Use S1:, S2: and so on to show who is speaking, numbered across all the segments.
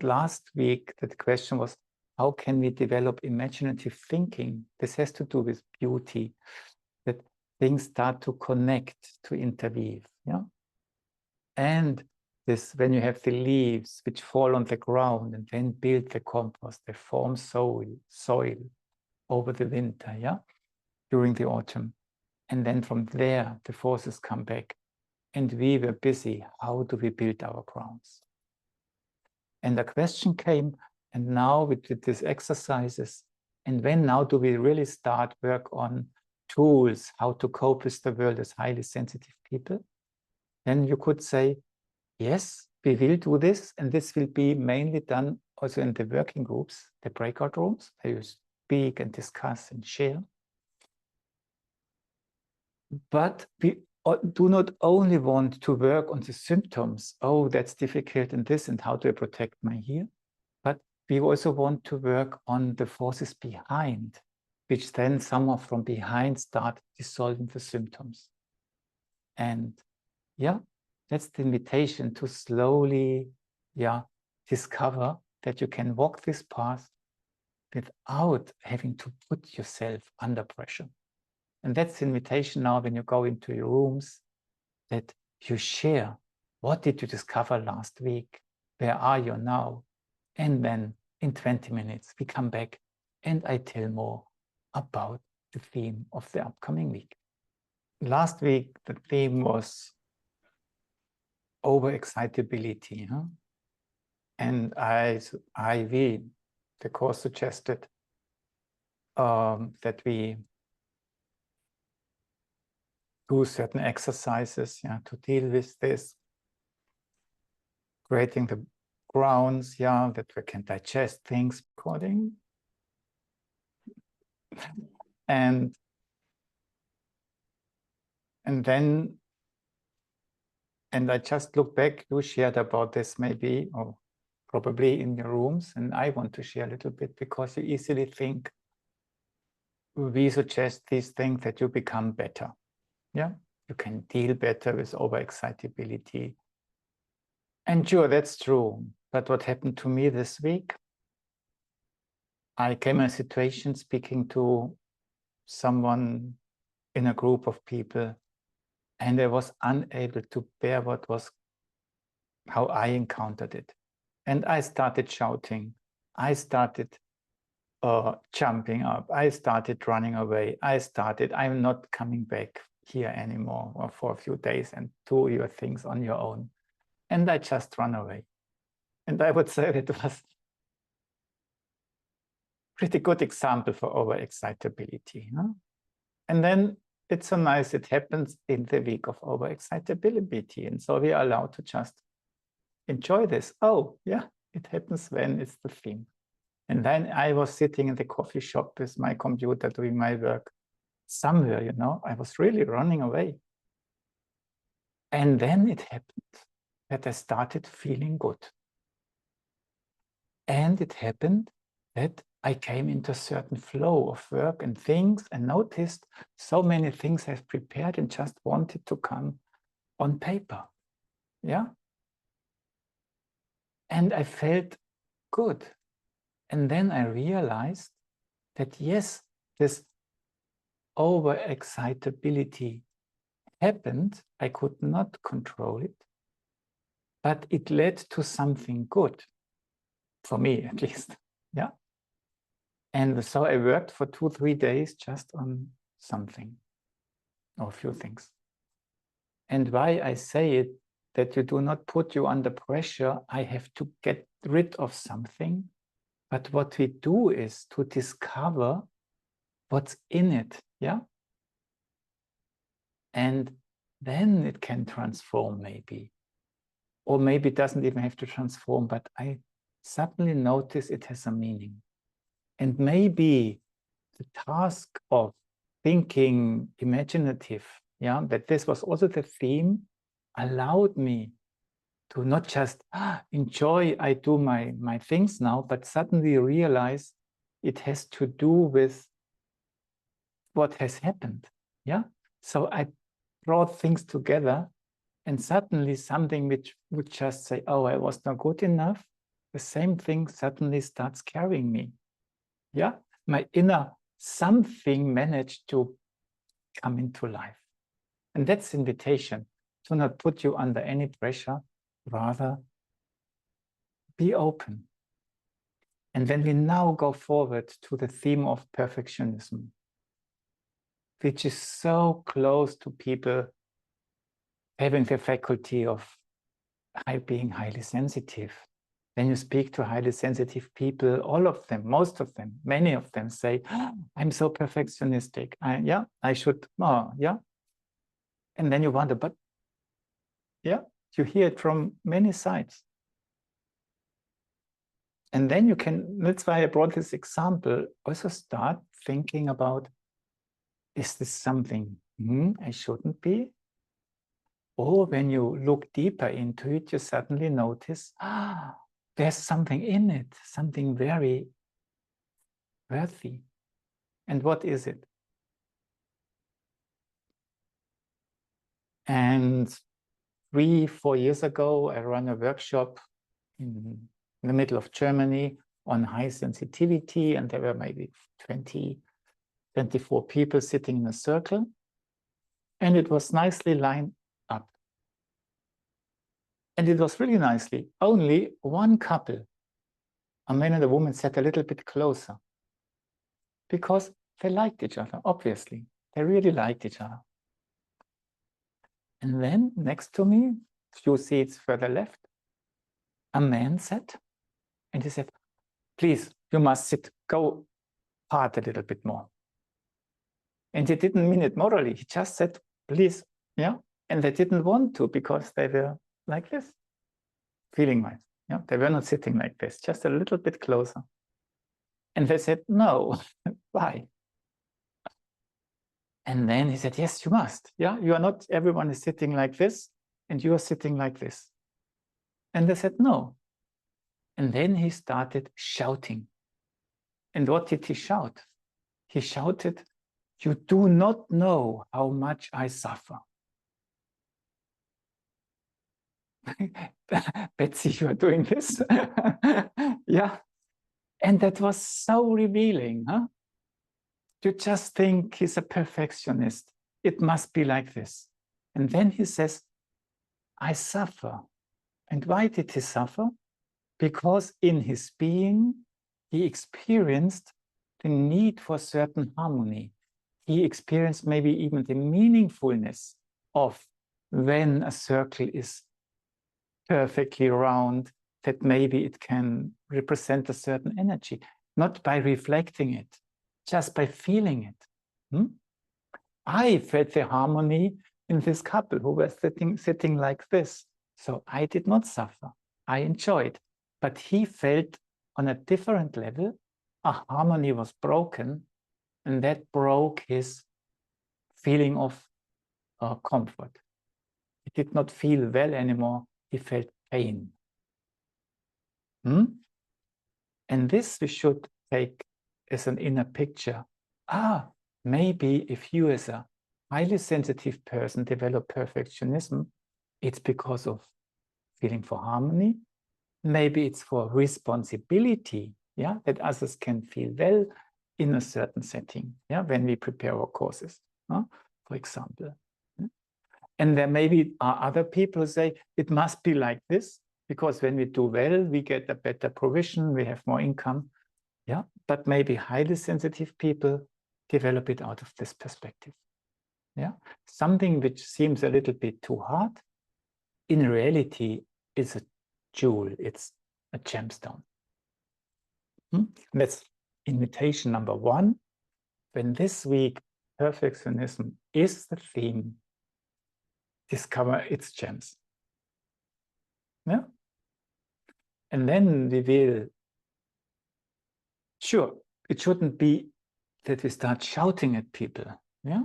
S1: But last week, the question was, how can we develop imaginative thinking? This has to do with beauty, that things start to connect, to interweave. Yeah. And this, when you have the leaves which fall on the ground and then build the compost, they form soil over the winter, yeah, during the autumn. And then from there, the forces come back. And we were busy. How do we build our grounds? And the question came, and now we did these exercises. And when now do we really start work on tools, how to cope with the world as highly sensitive people? Then you could say, yes, we will do this. And this will be mainly done also in the working groups, the breakout rooms, where you speak and discuss and share. But we do not only want to work on the symptoms, oh, that's difficult and this, and how do I protect my ear? But we also want to work on the forces behind, which then somehow from behind start dissolving the symptoms. And yeah, that's the invitation to slowly, discover that you can walk this path without having to put yourself under pressure. And that's the invitation now when you go into your rooms, that you share, what did you discover last week? Where are you now? And then in 20 minutes, we come back and I tell more about the theme of the upcoming week. Last week, the theme was overexcitability. Huh? And the course suggested that we do certain exercises to deal with this, creating the grounds, that we can digest things according. And I just look back, you shared about this maybe, or probably in your rooms, and I want to share a little bit, because you easily think, we suggest these things that you become better. Yeah, you can deal better with overexcitability. And sure, that's true. But what happened to me this week? I came in a situation speaking to someone in a group of people, and I was unable to bear how I encountered it. And I started shouting. I started jumping up. I started running away. I'm not coming back here anymore, or for a few days, and do your things on your own. And I just run away. And I would say that it was a pretty good example for overexcitability. Huh? And then it's so nice, it happens in the week of overexcitability. And so we are allowed to just enjoy this. Oh, yeah, it happens when it's the theme. And then I was sitting in the coffee shop with my computer doing my work. Somewhere, I was really running away. And then it happened that I started feeling good. And it happened that I came into a certain flow of work and things, and noticed so many things I've prepared and just wanted to come on paper. Yeah. And I felt good. And then I realized that yes, this overexcitability happened. I could not control it, but it led to something good, for me at least. Yeah. And so I worked for 2-3 days just on something, or a few things. And why I say it, that you do not put you under pressure, I have to get rid of something. But what we do is to discover what's in it, yeah? And then it can transform maybe. Or maybe it doesn't even have to transform, but I suddenly notice it has a meaning. And maybe the task of thinking imaginative, that this was also the theme, allowed me to not just enjoy, I do my things now, but suddenly realize it has to do with what has happened. Yeah. So I brought things together, and suddenly something which would just say, oh, I was not good enough, the same thing suddenly starts carrying me. Yeah, my inner something managed to come into life. And that's invitation to not put you under any pressure, rather be open. And when we now go forward to the theme of perfectionism, which is so close to people having the faculty of being highly sensitive. When you speak to highly sensitive people, all of them, most of them, many of them say, oh, I'm so perfectionistic. I should, yeah. And then you wonder, but yeah, you hear it from many sides. And then you can, that's why I brought this example, also start thinking about, is this something I shouldn't be? Or when you look deeper into it, you suddenly notice, there's something in it, something very worthy. And what is it? And 3-4 years ago, I ran a workshop in the middle of Germany on high sensitivity, and there were maybe 24 people sitting in a circle, and it was nicely lined up. And it was really nicely. Only one couple, a man and a woman, sat a little bit closer because they liked each other, obviously. They really liked each other. And then next to me, a few seats further left, a man sat, and he said, please, you must sit, go apart a little bit more. And he didn't mean it morally. He just said, please, yeah. And they didn't want to because they were like this, feeling-wise. Yeah, they were not sitting like this, just a little bit closer. And they said, no, why? And then he said, yes, you must. Yeah, you are not, everyone is sitting like this, and you are sitting like this. And they said, no. And then he started shouting. And what did he shout? He shouted, you do not know how much I suffer. Betsy, you are doing this? Yeah. And that was so revealing, huh? You just think he's a perfectionist. It must be like this. And then he says, I suffer. And why did he suffer? Because in his being, he experienced the need for certain harmony. He experienced maybe even the meaningfulness of when a circle is perfectly round, that maybe it can represent a certain energy, not by reflecting it, just by feeling it. I felt the harmony in this couple who were sitting like this. So I did not suffer. I enjoyed. But he felt on a different level, a harmony was broken, and that broke his feeling of comfort. He did not feel well anymore. He felt pain. And this we should take as an inner picture. Maybe if you as a highly sensitive person develop perfectionism, it's because of feeling for harmony. Maybe it's for responsibility, yeah, that others can feel well in a certain setting, yeah, when we prepare our courses, for example. And there maybe are other people who say, it must be like this, because when we do well, we get a better provision, we have more income. Yeah, but maybe highly sensitive people develop it out of this perspective. Yeah, something which seems a little bit too hard, in reality is a jewel, it's a gemstone. That's invitation number one. When this week perfectionism is the theme, discover its gems. Yeah, and then we will. Sure, it shouldn't be that we start shouting at people, yeah?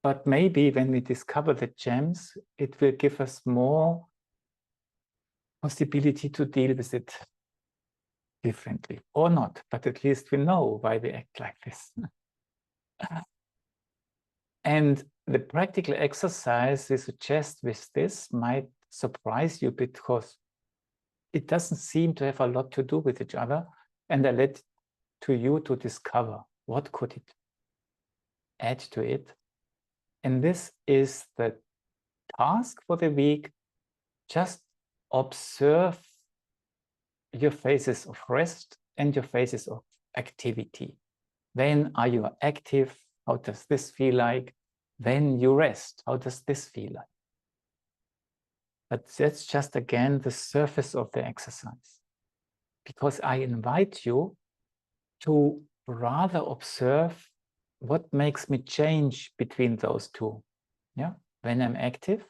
S1: But maybe when we discover the gems, it will give us more possibility to deal with it differently, or not, but at least we know why we act like this. And the practical exercise we suggest with this might surprise you, because it doesn't seem to have a lot to do with each other. And I let to you to discover what could it add to it. And this is the task for the week. Just observe your phases of rest and your phases of activity. When are you active? How does this feel like? When you rest, how does this feel like? But that's just, again, the surface of the exercise. Because I invite you to rather observe what makes me change between those two. Yeah, when I'm active,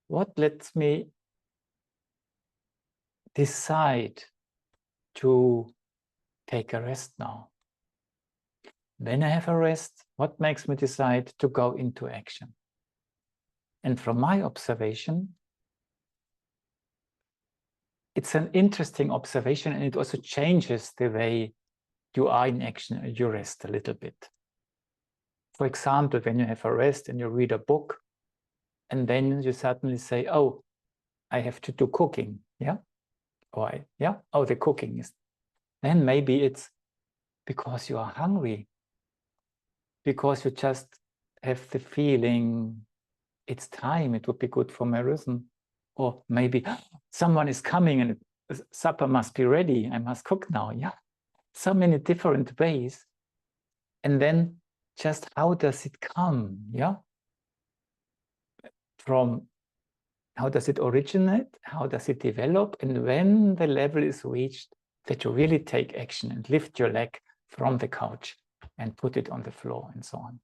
S1: what lets me decide to take a rest now? When I have a rest, what makes me decide to go into action? And from my observation, it's an interesting observation, and it also changes the way you are in action and you rest a little bit. For example, when you have a rest and you read a book, and then you suddenly say, oh, I have to do cooking, yeah? Or, yeah, oh, the cooking is, then maybe it's because you are hungry, because you just have the feeling it's time, it would be good for my rhythm. Or maybe someone is coming and supper must be ready, I must cook now, yeah? So many different ways. And then just how does it come, yeah? From how does it originate? How does it develop? And when the level is reached that you really take action and lift your leg from the couch and put it on the floor and so on.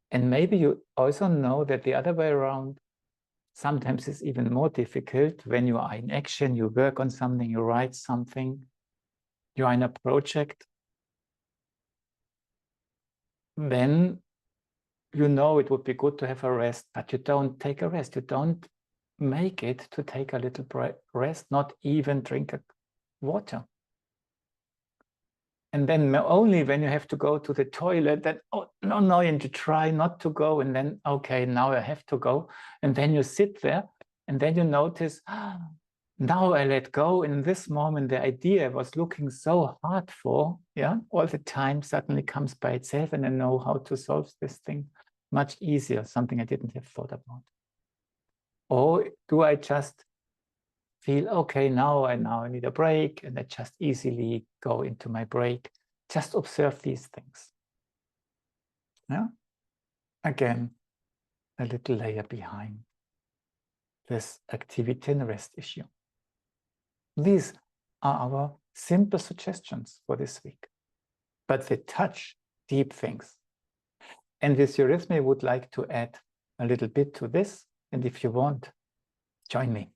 S1: And maybe you also know that the other way around, sometimes it's even more difficult. When you are in action, you work on something, you write something, you are in a project, then you know it would be good to have a rest, but you don't take a rest. You don't make it to take a little rest, not even drink water. And then only when you have to go to the toilet, that, oh, no, you need to try not to go. And then, okay, now I have to go. And then you sit there and then you notice, now I let go. In this moment, the idea I was looking so hard for, yeah, all the time suddenly comes by itself, and I know how to solve this thing much easier, something I didn't have thought about. Or do I just feel, okay, now I need a break, and I just easily go into my break? Just observe these things. Yeah? Again, a little layer behind this activity and rest issue. These are our simple suggestions for this week, but they touch deep things. And with Eurythmy, I would like to add a little bit to this, and if you want, join me.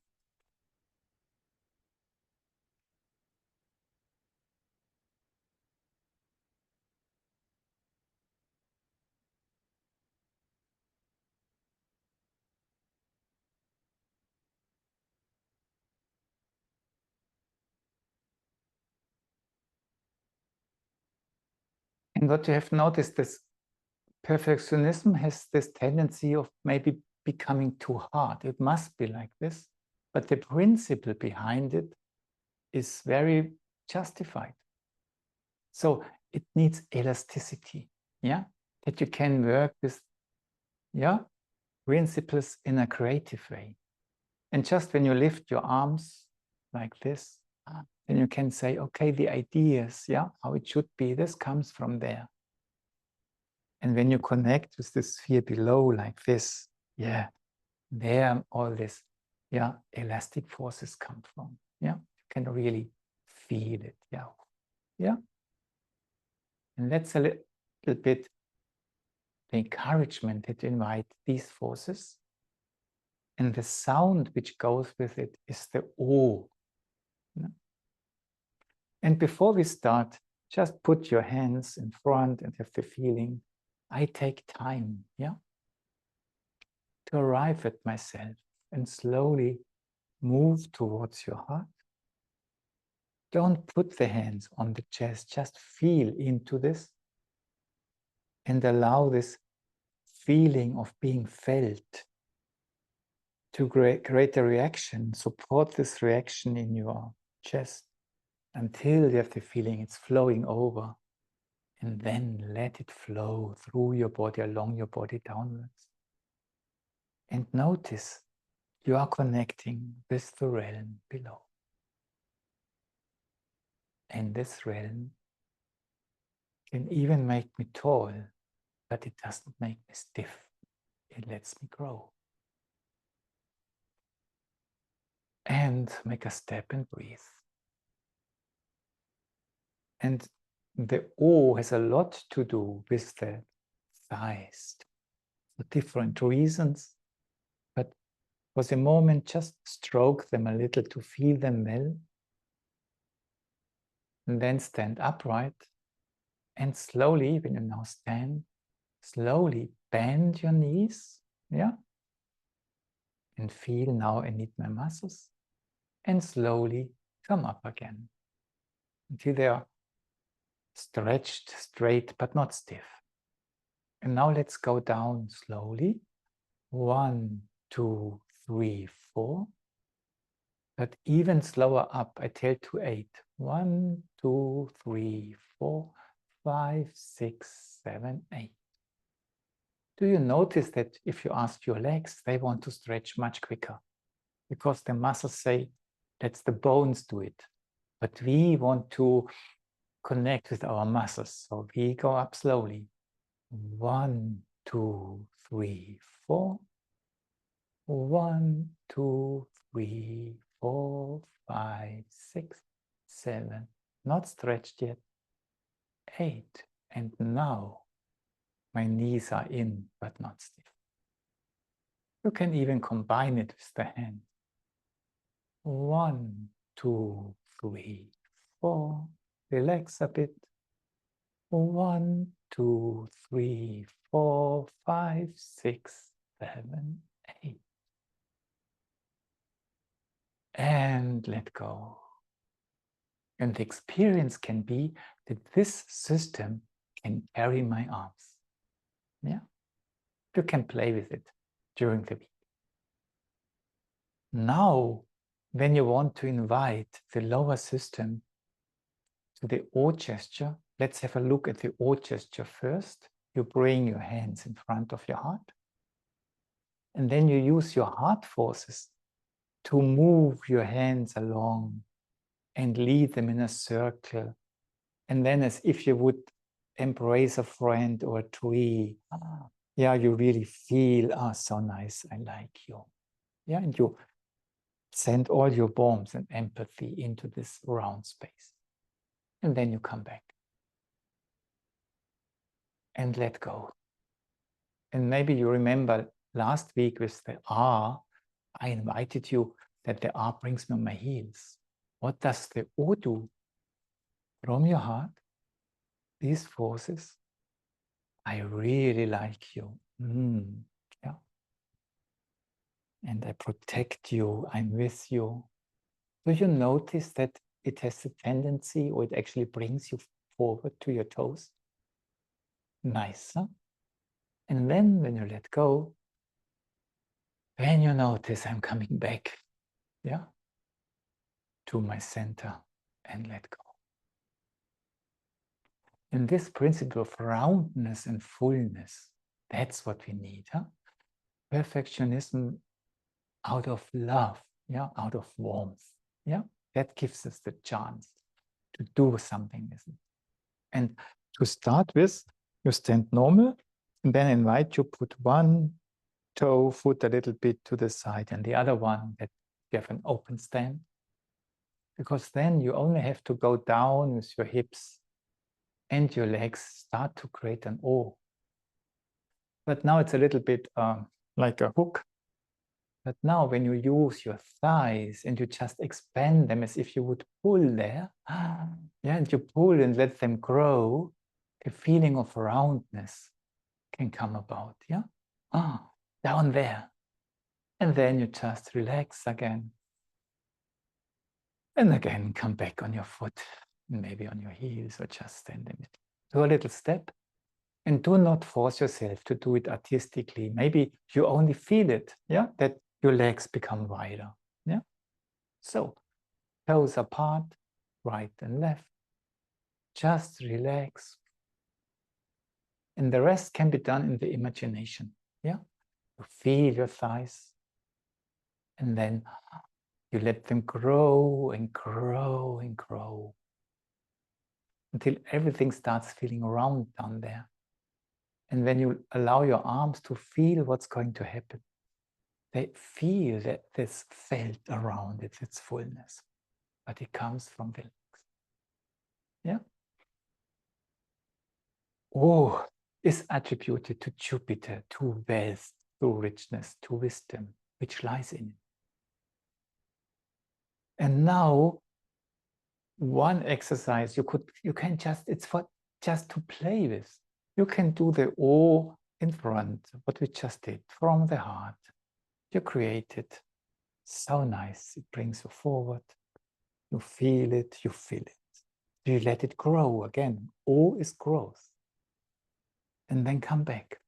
S1: And what you have noticed is perfectionism has this tendency of maybe becoming too hard. It must be like this, but the principle behind it is very justified. So it needs elasticity, yeah, that you can work with, yeah, principles in a creative way. And just when you lift your arms like this, then you can say, okay, the ideas, yeah, how it should be, this comes from there. And when you connect with the sphere below like this, yeah, there all this, yeah, elastic forces come from. Yeah, you can really feel it. Yeah, yeah. And that's a little bit the encouragement that invite these forces. And the sound which goes with it is the O. Yeah? And before we start, just put your hands in front and have the feeling, I take time, yeah, to arrive at myself and slowly move towards your heart. Don't put the hands on the chest, just feel into this and allow this feeling of being felt to create a reaction, support this reaction in your chest until you have the feeling it's flowing over, and then let it flow through your body, along your body, downwards. And notice you are connecting with the realm below. And this realm can even make me tall, but it doesn't make me stiff. It lets me grow. And make a step and breathe. And the O has a lot to do with the thighs for different reasons. But for the moment, just stroke them a little to feel them well. And then stand upright. And slowly, when you now stand, slowly bend your knees. Yeah. And feel now I need my muscles. And slowly come up again until they are stretched, straight, but not stiff. And now let's go down slowly. 1, 2, 3, 4. But even slower up, I tell to 8. 1, 2, 3, 4, 5, 6, 7, 8. Do you notice that if you ask your legs, they want to stretch much quicker? Because the muscles say, let's the bones do it. But we want to connect with our muscles. So we go up slowly. 1, 2, 3, 4. 1, 2, 3, 4, 5, 6, 7. Not stretched yet. 8. And now my knees are in, but not stiff. You can even combine it with the hand. 1, 2, 3, 4. Relax a bit. 1, 2, 3, 4, 5, 6, 7, 8. And let go. And the experience can be that this system can carry my arms. Yeah? You can play with it during the week. Now, when you want to invite the lower system to the O gesture, let's have a look at the O gesture first. You bring your hands in front of your heart. And then you use your heart forces to move your hands along and lead them in a circle. And then as if you would embrace a friend or a tree. Yeah, you really feel, so nice, I like you. Yeah, and you send all your warmth and empathy into this round space. And then you come back. And let go. And maybe you remember last week with the R, I invited you that the R brings me on my heels. What does the O do? From your heart, these forces, I really like you. Yeah. And I protect you, I'm with you. Do you notice that it has a tendency, or it actually brings you forward to your toes? Nice, huh? And then when you let go, then you notice I'm coming back, yeah, to my center, and let go. And this principle of roundness and fullness, that's what we need, huh? Perfectionism out of love, yeah, out of warmth, yeah, that gives us the chance to do something with it. And to start with, you stand normal, and then invite you put one toe, foot a little bit to the side, and the other one that you have an open stand. Because then you only have to go down with your hips and your legs, start to create an O. But now it's a little bit like a hook. But now when you use your thighs and you just expand them as if you would pull there, yeah, and you pull and let them grow, a feeling of roundness can come about, yeah? Down there. And then you just relax again. And again, come back on your foot, maybe on your heels, or just stand in it. Do a little step. And do not force yourself to do it artistically. Maybe you only feel it, yeah? That your legs become wider. Yeah. So toes apart, right and left. Just relax. And the rest can be done in the imagination. Yeah. You feel your thighs. And then you let them grow and grow and grow until everything starts feeling round down there. And when you allow your arms to feel what's going to happen, they feel that this felt around it, its fullness, but it comes from the legs. Yeah. Oh, is attributed to Jupiter, to wealth, to richness, to wisdom, which lies in it. And now, one exercise you can just, it's for just to play with. You can do the O in front, what we just did, from the heart. You create it. So nice. It brings you forward. You feel it, you feel it. You let it grow again. O is growth. And then come back.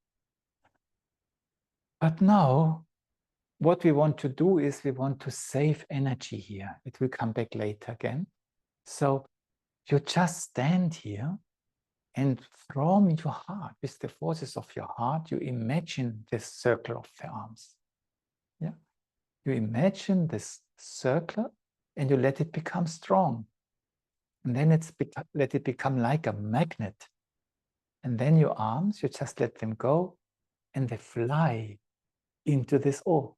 S1: But now, what we want to do is we want to save energy here. It will come back later again. So you just stand here and from your heart, with the forces of your heart, you imagine this circle of the arms. Yeah. You imagine this circle and you let it become strong. And then let it become like a magnet. And then your arms, you just let them go and they fly into this O.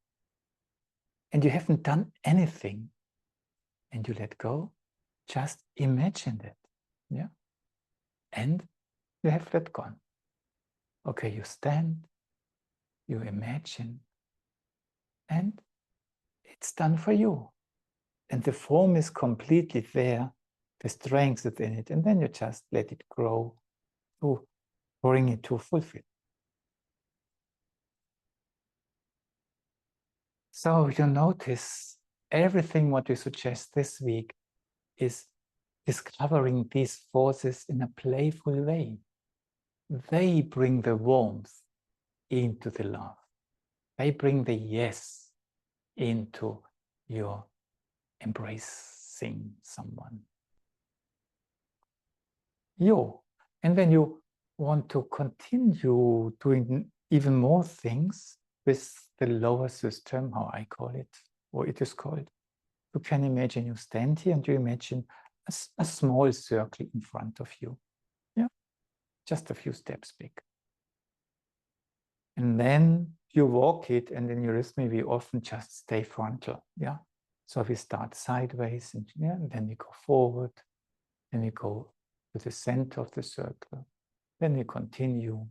S1: And you haven't done anything. And you let go, just imagine it. Yeah. And you have let go. Okay, you stand, you imagine, and it's done for you. And the form is completely there, the strength is in it, and then you just let it grow to bring it to fulfill. So you notice everything what we suggest this week is discovering these forces in a playful way. They bring the warmth into the love. They bring the yes into your embracing someone. And when you want to continue doing even more things with the lower system, how I call it, or it is called, you can imagine you stand here and you imagine a small circle in front of you. Yeah, just a few steps big. And then you walk it, and in Eurythmy we often just stay frontal. Yeah. So we start sideways, and, yeah, and then we go forward, then we go to the center of the circle, then we continue,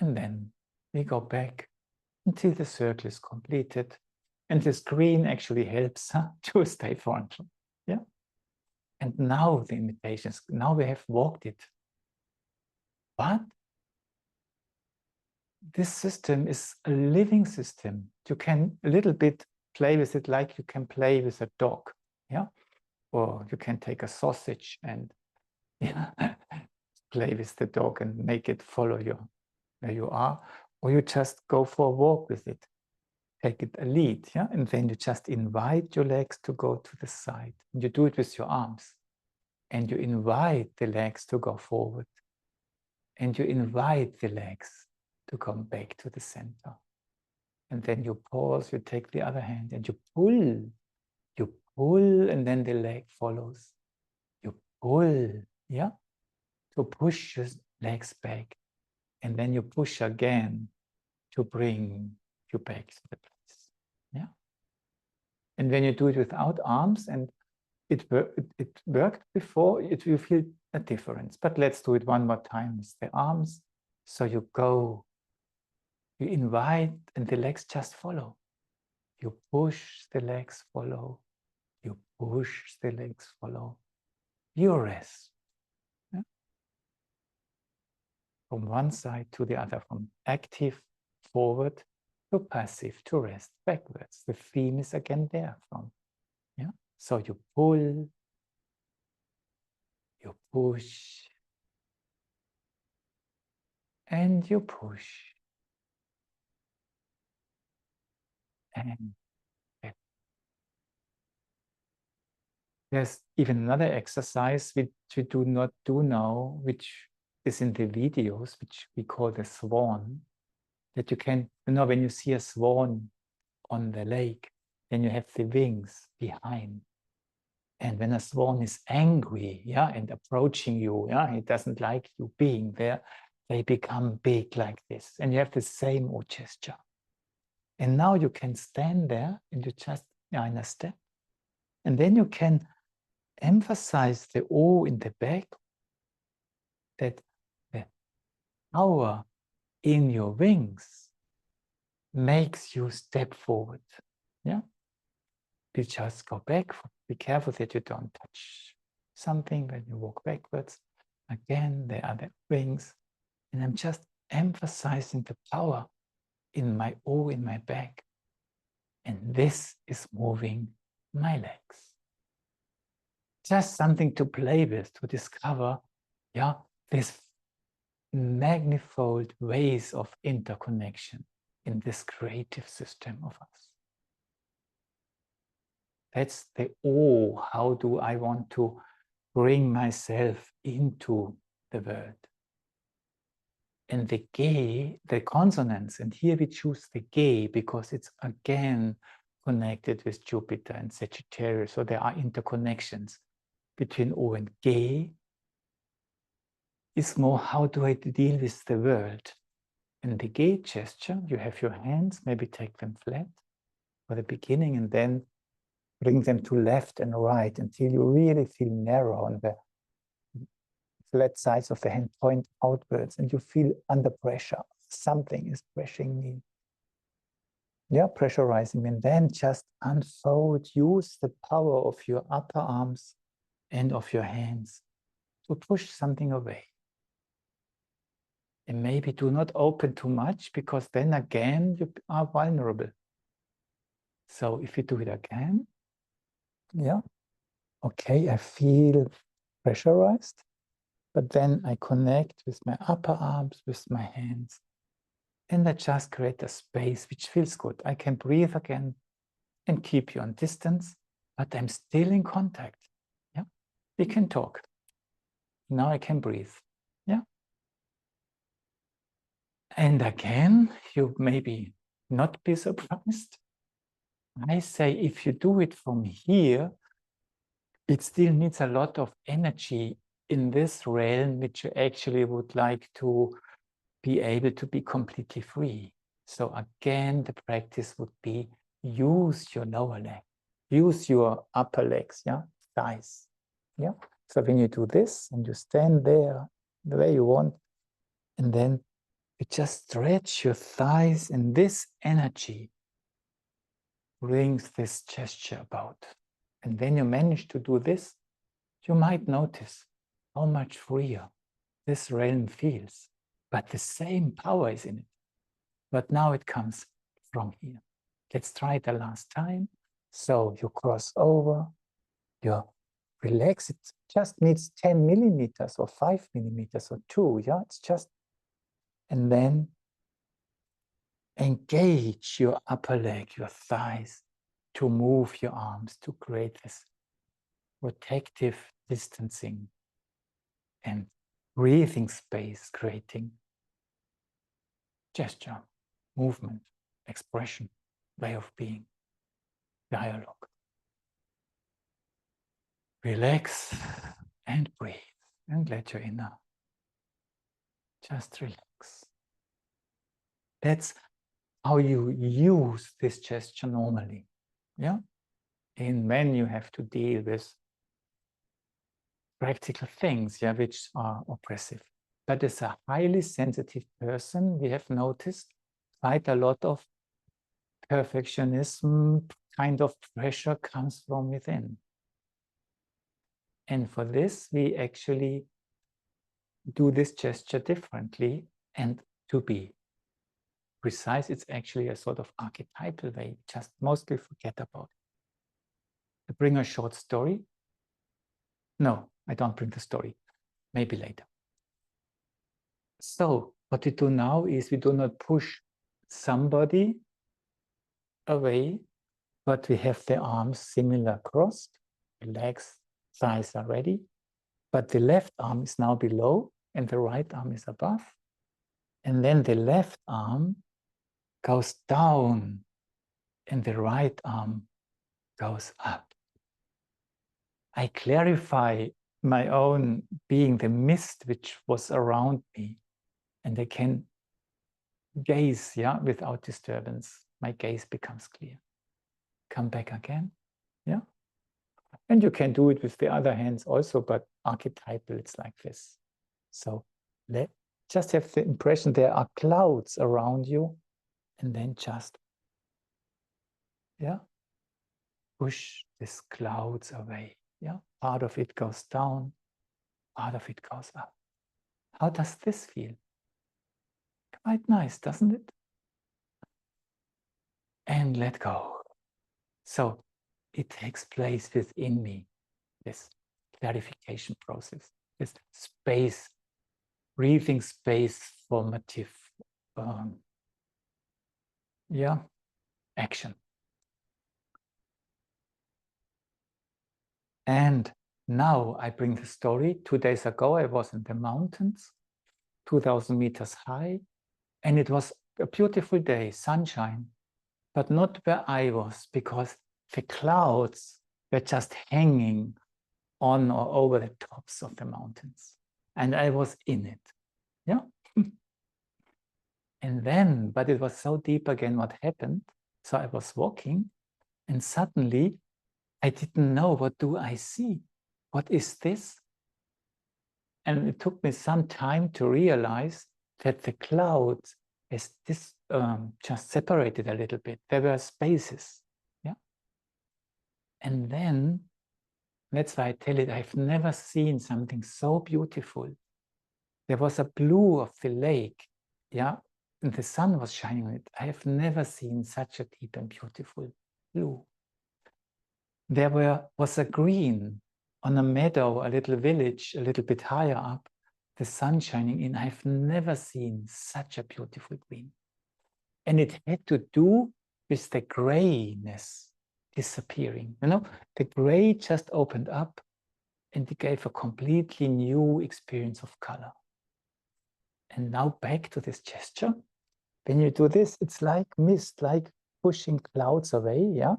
S1: and then we go back until the circle is completed. And the screen actually helps to stay frontal. Yeah. And now the imitations, now we have walked it. But this system is a living system. You can a little bit play with it like you can play with a dog. Yeah. Or you can take a sausage and, yeah, play with the dog and make it follow you where you are. Or you just go for a walk with it. Take it a lead, yeah, and then you just invite your legs to go to the side. And you do it with your arms, and you invite the legs to go forward, and you invite the legs to come back to the center. And then you pause, you take the other hand, and you pull, and then the leg follows. You pull, yeah, to push your legs back, and then you push again to bring you back to the place, yeah. And when you do it without arms, and it worked before, you feel a difference. But let's do it one more time with the arms. So you go, you invite, and the legs just follow. You push, the legs follow. You push, the legs follow. You rest. Yeah? From one side to the other, from active forward to passive to rest backwards. The theme is again there from. Yeah? So you pull, you push, and you push. And There's even another exercise which we do not do now, which is in the videos, which we call the swan, that you can, when you see a swan on the lake, then you have the wings behind. And when a swan is angry, and approaching you, it doesn't like you being there, they become big like this. And you have the same O gesture. And now you can stand there and you just in a step. And then you can emphasize the O in the back, that the power in your wings makes you step forward. You just go back. Be careful that you don't touch something when you walk backwards. Again, there are the wings. And I'm just emphasizing the power in my O in my back. And this is moving my legs. Just something to play with, to discover, this manifold ways of interconnection in this creative system of us. That's the O. How do I want to bring myself into the world? And the G, the consonants, and here we choose the G because it's again connected with Jupiter and Sagittarius. So there are interconnections between O and G. It's more, how do I deal with the world? In the G gesture, you have your hands, maybe take them flat for the beginning, and then bring them to left and right until you really feel narrow on the flat sides of the hand, point outwards, and you feel under pressure. Something is pressuring me. Pressurizing me. And then just unfold, use the power of your upper arms and of your hands to push something away. And maybe do not open too much, because then again you are vulnerable. So if you do it again, okay, I feel pressurized, but then I connect with my upper arms, with my hands, and I just create a space which feels good. I can breathe again and keep you on distance, but I'm still in contact. We can talk. Now I can breathe. And again, you maybe not be surprised. I say, if you do it from here, it still needs a lot of energy in this realm, which you actually would like to be able to be completely free. So again, the practice would be, use your lower leg, use your upper legs, thighs. So when you do this and you stand there the way you want, and then you just stretch your thighs, and this energy brings this gesture about. And when you manage to do this, you might notice how much freer this realm feels. But the same power is in it. But now it comes from here. Let's try it the last time. So you cross over, you relax. It just needs 10 millimeters or 5 millimeters or 2. It's just, and then engage your upper leg, your thighs, to move your arms, to create this protective distancing and breathing space, creating gesture, movement, expression, way of being, dialogue. Relax and breathe, and let your inner just relax. That's how you use this gesture normally. In men, you have to deal with practical things, which are oppressive. But as a highly sensitive person, we have noticed quite a lot of perfectionism, kind of pressure comes from within. And for this, we actually do this gesture differently. And to be precise, it's actually a sort of archetypal way, just mostly forget about it. I bring a short story. No, I don't bring the story. Maybe later. So what we do now is we do not push somebody away, but we have the arms similar crossed, legs thighs are ready, but the left arm is now below and the right arm is above. And then the left arm goes down and the right arm goes up. I clarify my own being, the mist which was around me, and I can gaze, yeah, without disturbance. My gaze becomes clear. Come back again, yeah. And you can do it with the other hands also, but archetypal, it's like this. So just have the impression there are clouds around you, and then just, yeah, push these clouds away. Yeah, part of it goes down, part of it goes up. How does this feel? Quite nice, doesn't it? And let go. So it takes place within me, this clarification process, this space, breathing space formative, yeah, action. And now I bring the story. 2 days ago, I was in the mountains, 2,000 meters high, and it was a beautiful day, sunshine, but not where I was, because the clouds were just hanging on or over the tops of the mountains. And I was in it, yeah? And then, but it was so deep again what happened. So I was walking and suddenly I didn't know, what do I see? What is this? And it took me some time to realize that the clouds is this just separated a little bit. There were spaces, yeah. And then that's why I tell it, I've never seen something so beautiful. There was a blue of the lake, yeah, and the sun was shining on it. I have never seen such a deep and beautiful blue. There was a green on a meadow, a little village, a little bit higher up, the sun shining in. I've never seen such a beautiful green. And it had to do with the grayness disappearing. You know, the gray just opened up and it gave a completely new experience of color. And now back to this gesture. When you do this, it's like mist, like pushing clouds away, yeah?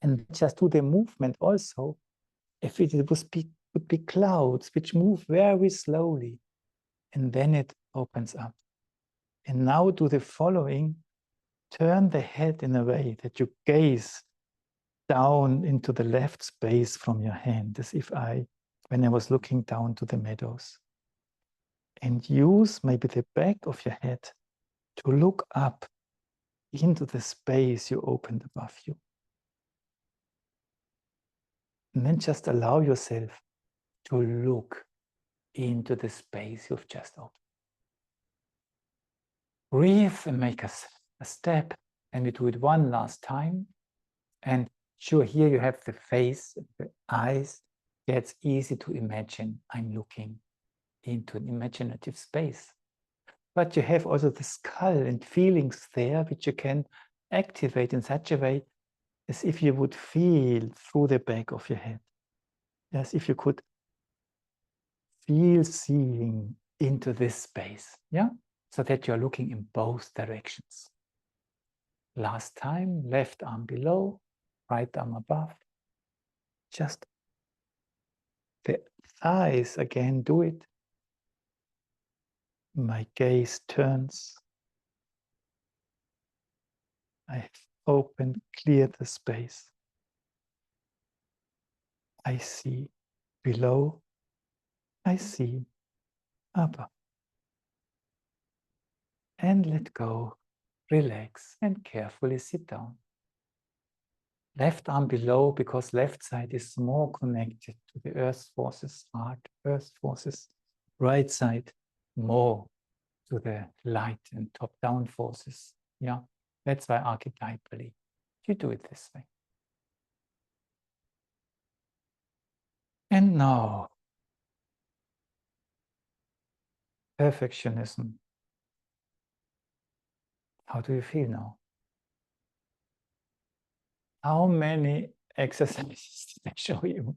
S1: And just do the movement also. If it would be clouds which move very slowly, and then it opens up. And now do the following. Turn the head in a way that you gaze down into the left space from your hand, as if when I was looking down to the meadows. And use maybe the back of your head to look up into the space you opened above you. And then just allow yourself to look into the space you've just opened. Breathe and make a step, and we do it one last time. And sure, here you have the face, the eyes. Yeah, it's easy to imagine I'm looking into an imaginative space. But you have also the skull and feelings there, which you can activate in such a way as if you would feel through the back of your head. As if you could feel seeing into this space, yeah? So that you're looking in both directions. Last time, left arm below, right arm above. Just the thighs again, do it. My gaze turns. I open, clear the space. I see below. I see above. And let go, relax, and carefully sit down. Left arm below, because left side is more connected to the earth forces, heart, earth forces. Right side, more to the light and top-down forces. Yeah, that's why archetypally you do it this way. And now, perfectionism. How do you feel now? How many exercises did I show you?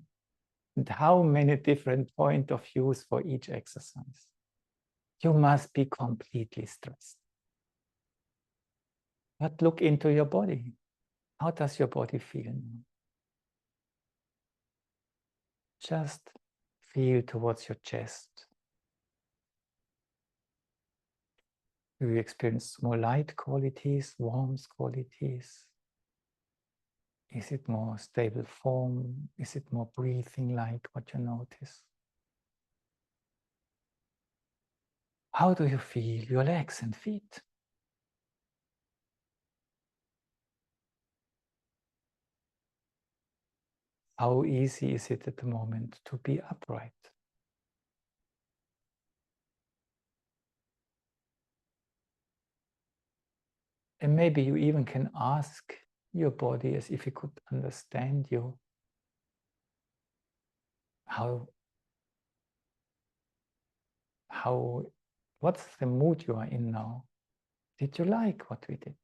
S1: And how many different point of views for each exercise. You must be completely stressed. But look into your body. How does your body feel now? Just feel towards your chest. Do you experience more light qualities, warmth qualities? Is it more stable form? Is it more breathing like what you notice? How do you feel your legs and feet? How easy is it at the moment to be upright? And maybe you even can ask your body as if it could understand you. What's the mood you are in now? Did you like what we did?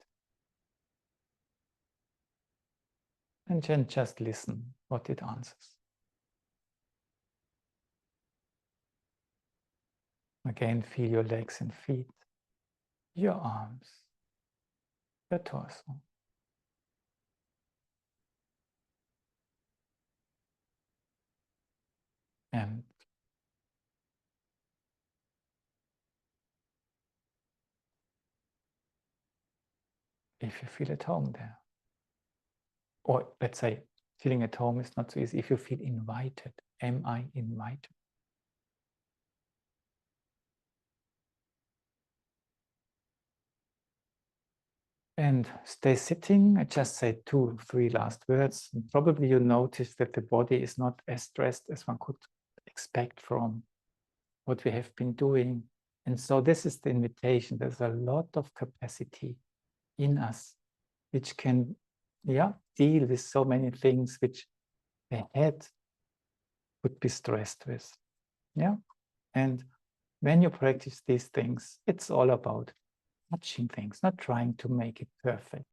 S1: And then just listen what it answers. Again, feel your legs and feet, your arms, your torso. And if you feel at home there, or let's say feeling at home is not so easy, if you feel invited, am I invited? And stay sitting. I just say 2, 3 last words. And probably you notice that the body is not as stressed as one could expect from what we have been doing. And so this is the invitation. There's a lot of capacity in us which can deal with so many things which the head would be stressed with. And when you practice these things, it's all about touching things, not trying to make it perfect.